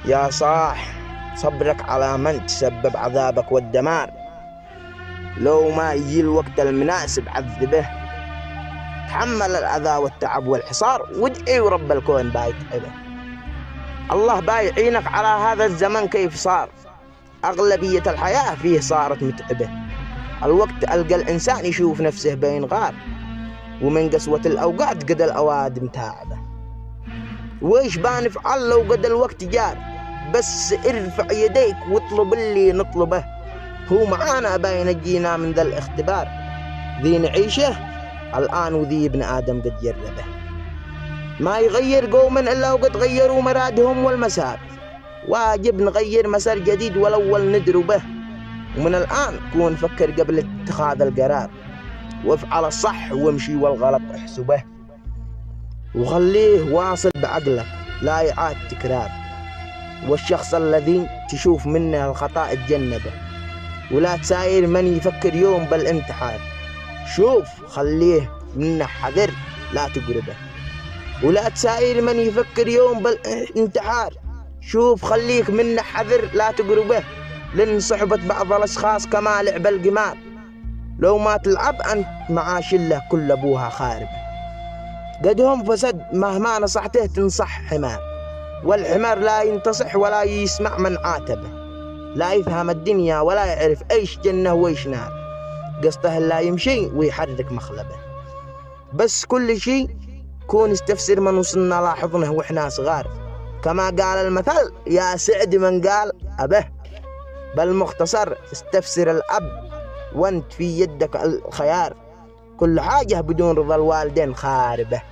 يا صاح صبرك على من تسبب عذابك والدمار، لو ما يجي الوقت المناسب عذبه. تحمل الأذى والتعب والحصار وادعي ورب الكون بايتعبه. الله بايعينك على هذا الزمن كيف صار، أغلبية الحياة فيه صارت متعبة. الوقت ألقى الإنسان يشوف نفسه بين غار، ومن قسوة الأوقات قد الأوادم تعبه. ويش بنفعل لو قد الوقت جار، بس ارفع يديك واطلب اللي نطلبه. هو معانا بينجينا من ذا الاختبار، ذي نعيشه الآن وذي ابن آدم قد جربه. ما يغير قوم إلا وقد غيروا مرادهم والمسار، واجب نغير مسار جديد والأول ندربه. ومن الآن كون فكر قبل اتخاذ القرار، وافعل الصح وامشي والغلط احسبه. وخليه واصل بعقلك لا يعاد تكرار، والشخص الذي تشوف منه الخطأ تجنبه. ولا تساير من يفكر يوم بالانتحار، شوف خليه منه حذر لا تقربه. ولا تساير من يفكر يوم بالانتحار، شوف خليك منه حذر لا تقربه. لأن صحبة بعض الأشخاص كما لعب القمار، لو ما تلعب أنت مع شلة كل أبوها خاربة. قدهم فسد مهما نصحته تنصح حمار، والحمار لا ينتصح ولا يسمع من عاتبه. لا يفهم الدنيا ولا يعرف ايش جنة وايش نار، قصده لا يمشي ويحرك مخلبه. بس كل شيء كون استفسر من وصلنا لاحظنه واحنا صغار، كما قال المثل يا سعد من قال أبه. بل مختصر استفسر الأب وانت في يدك الخيار، كل حاجة بدون رضا الوالدين خاربة.